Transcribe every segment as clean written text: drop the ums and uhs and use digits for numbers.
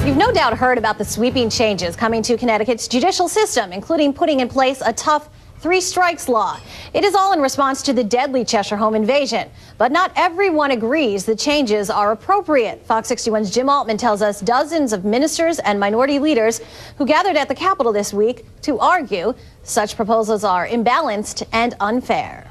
You've no doubt heard about the sweeping changes coming to Connecticut's judicial system, including putting in place a tough 3 strikes law. It is all in response to the deadly Cheshire home invasion. But not everyone agrees the changes are appropriate. Fox 61's Jim Altman tells us dozens of ministers and minority leaders who gathered at the Capitol this week to argue such proposals are imbalanced and unfair.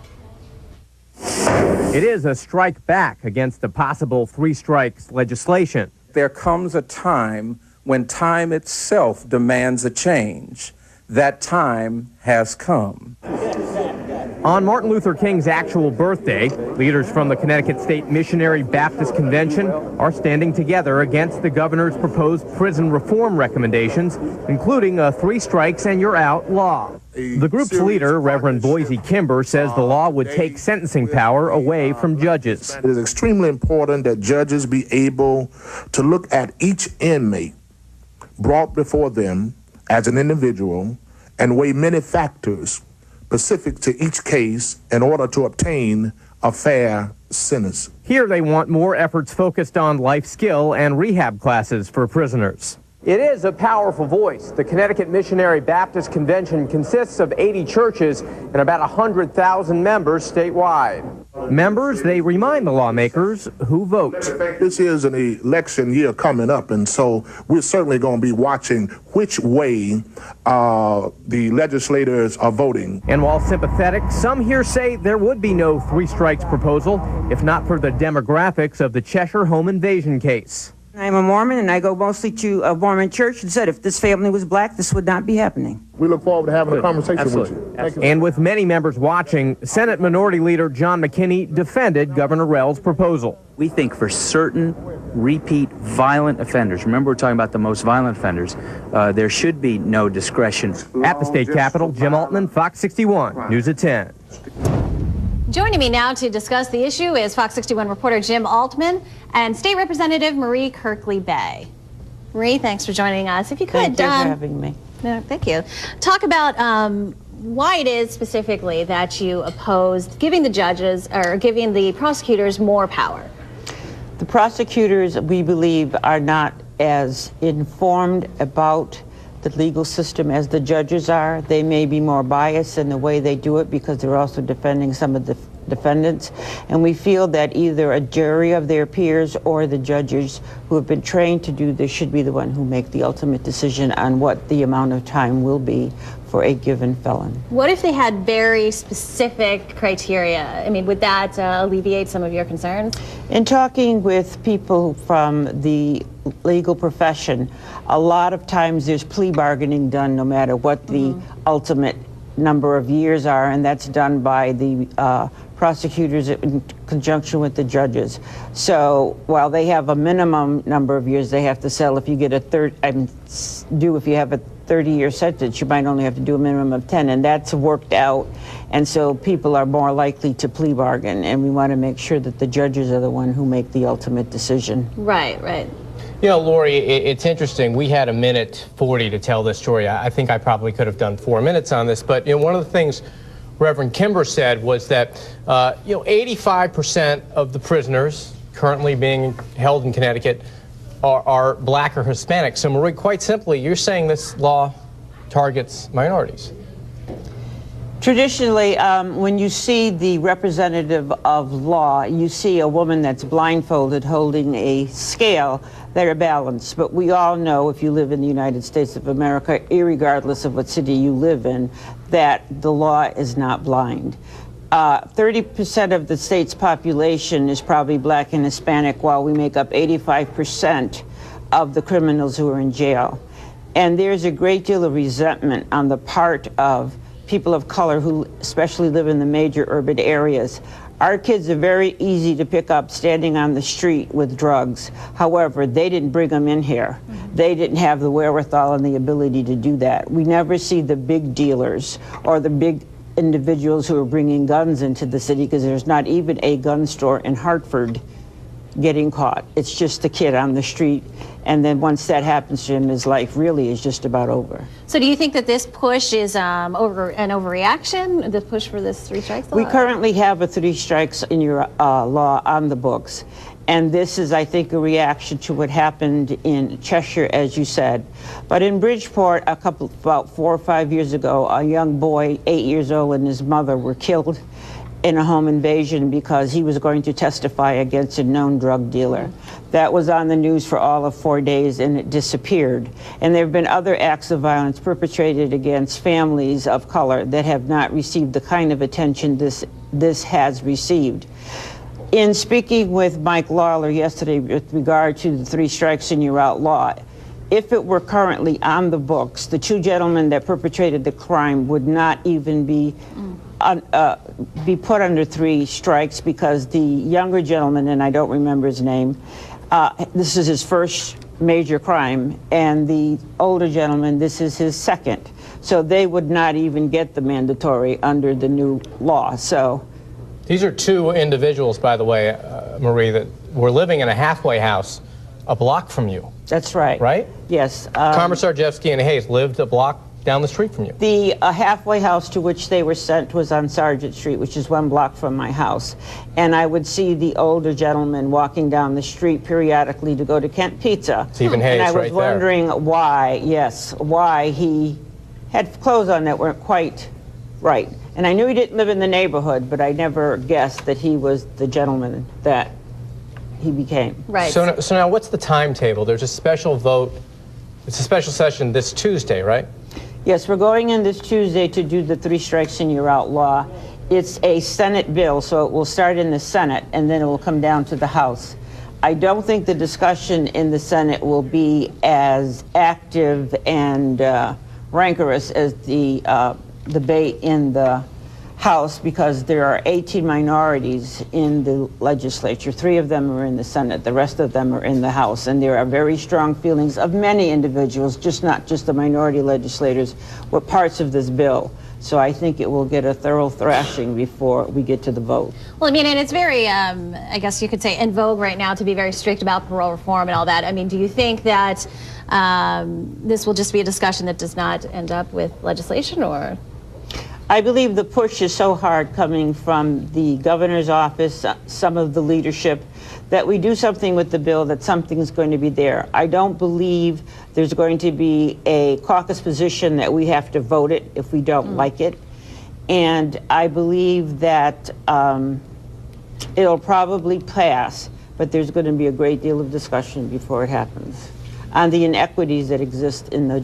It is a strike back against the possible 3 strikes legislation. There comes a time when time itself demands a change. That time has come. On Martin Luther King's actual birthday, leaders from the Connecticut State Missionary Baptist Convention are standing together against the governor's proposed prison reform recommendations, including a 3 strikes and you're out law. The group's leader, Rev Boise Kimber, says the law would take sentencing power away from judges. It is extremely important that judges be able to look at each inmate brought before them as an individual and weigh many factors specific to each case in order to obtain a fair sentence. Here they want more efforts focused on life skill and rehab classes for prisoners. It is a powerful voice. The Connecticut Missionary Baptist Convention consists of 80 churches and about 100,000 members statewide. Members, they remind the lawmakers who vote. This is an election year coming up, and so we're certainly going to be watching which way the legislators are voting. And while sympathetic, some here say there would be no 3 strikes proposal if not for the demographics of the Cheshire home invasion case. I'm a Mormon, and I go mostly to a Mormon church, and said if this family was black, this would not be happening. We look forward to having a conversation with you. Thank you. And with many members watching, Senate Minority Leader John McKinney defended Governor Rell's proposal. We think for certain repeat violent offenders, remember we're talking about the most violent offenders, there should be no discretion. At the state capitol, Jim Altman, Fox 61, News at 10. Joining me now to discuss the issue is Fox 61 reporter Jim Altman and State Representative Marie Kirkley-Bay. Marie, thanks for joining us. If you could, Thank you for having me. No, thank you. Talk about why it is specifically that you opposed giving the judges or giving the prosecutors more power. The prosecutors, we believe, are not as informed about the legal system as the judges are. They may be more biased in the way they do it because they're also defending some of the defendants. And we feel that either a jury of their peers or the judges who have been trained to do this should be the one who make the ultimate decision on what the amount of time will be for a given felon. What if they had very specific criteria? I mean, would that alleviate some of your concerns? In talking with people from the legal profession, a lot of times there's plea bargaining done no matter what the ultimate number of years are, and that's done by the prosecutors in conjunction with the judges. So while they have a minimum number of years they have to settle, if you get a if you have a 30-year sentence, you might only have to do a minimum of 10, and that's worked out. And so people are more likely to plea bargain, and we want to make sure that the judges are the one who make the ultimate decision. Right, right. You know, Lori, it's interesting. We had 1:40 to tell this story. I think I probably could have done 4 minutes on this, but you know, one of the things Reverend Kimber said was that 85% of the prisoners currently being held in Connecticut are black or Hispanic. So, Marie, quite simply, you're saying this law targets minorities. Traditionally, when you see the representative of law, you see a woman that's blindfolded holding a scale that are balanced. But we all know, if you live in the United States of America, irregardless of what city you live in, that the law is not blind. 30% of the state's population is probably black and Hispanic, while we make up 85% of the criminals who are in jail. And there's a great deal of resentment on the part of people of color who especially live in the major urban areas. Our kids are very easy to pick up standing on the street with drugs. However, they didn't bring them in here. They didn't have the wherewithal and the ability to do that. We never see the big dealers or the big individuals who are bringing guns into the city, because there's not even a gun store in Hartford getting caught. It's just the kid on the street. And then once that happens to him, his life really is just about over. So do you think that this push is an overreaction, the push for this 3 strikes law? We currently have a 3 strikes in your law on the books. And this is, I think, a reaction to what happened in Cheshire, as you said. But in Bridgeport, about 4 or 5 years ago, a young boy, 8 years old, and his mother were killed in a home invasion because he was going to testify against a known drug dealer. That was on the news for all of 4 days, and it disappeared. And there have been other acts of violence perpetrated against families of color that have not received the kind of attention this has received. In speaking with Mike Lawler yesterday with regard to the 3 strikes and you're out law, if it were currently on the books, the 2 gentlemen that perpetrated the crime would not even be put under 3 strikes, because the younger gentleman, and I don't remember his name, this is his first major crime, and the older gentleman, this is his second. So they would not even get the mandatory under the new law. So these are 2 individuals, by the way, Marie, that were living in a halfway house a block from you. That's right. Right? Yes. Komisarjevsky and Hayes lived a block down the street from you. The halfway house to which they were sent was on Sargent Street, which is 1 block from my house. And I would see the older gentleman walking down the street periodically to go to Kent Pizza. Stephen Hayes, and I was right there. wondering why he had clothes on that weren't quite right. And I knew he didn't live in the neighborhood, but I never guessed that he was the gentleman that he became. Right. So now what's the timetable? There's a special vote. It's a special session this Tuesday, right? Yes, we're going in this Tuesday to do the 3 strikes and you're out law. It's a Senate bill, so it will start in the Senate and then it will come down to the House. I don't think the discussion in the Senate will be as active and rancorous as the debate in the House, because there are 18 minorities in the legislature. 3 of them are in the Senate. The rest of them are in the House. And there are very strong feelings of many individuals, not just the minority legislators, with parts of this bill. So I think it will get a thorough thrashing before we get to the vote. Well, I mean, and it's very, I guess you could say, in vogue right now to be very strict about parole reform and all that. I mean, do you think that this will just be a discussion that does not end up with legislation, or? I believe the push is so hard coming from the governor's office, some of the leadership, that we do something with the bill, that something's going to be there. I don't believe there's going to be a caucus position that we have to vote it if we don't like it. And I believe that it'll probably pass, but there's going to be a great deal of discussion before it happens on the inequities that exist in the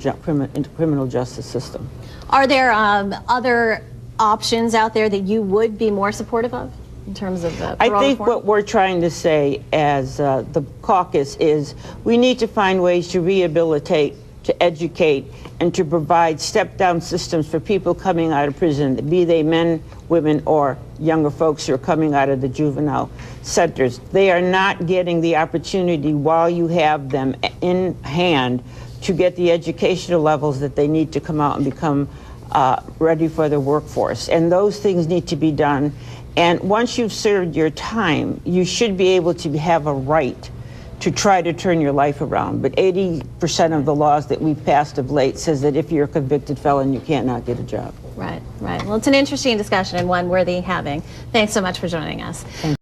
criminal justice system. Are there other options out there that you would be more supportive of in terms of parole I think reform? what we're trying to say as the caucus is we need to find ways to rehabilitate, to educate, and to provide step-down systems for people coming out of prison, be they men, women, or younger folks who are coming out of the juvenile centers. They are not getting the opportunity while you have them in hand to get the educational levels that they need to come out and become ready for the workforce. And those things need to be done. And once you've served your time, you should be able to have a right to try to turn your life around. But 80% of the laws that we've passed of late says that if you're a convicted felon, you can't not get a job. Right, right. Well, it's an interesting discussion and one worthy having. Thanks so much for joining us.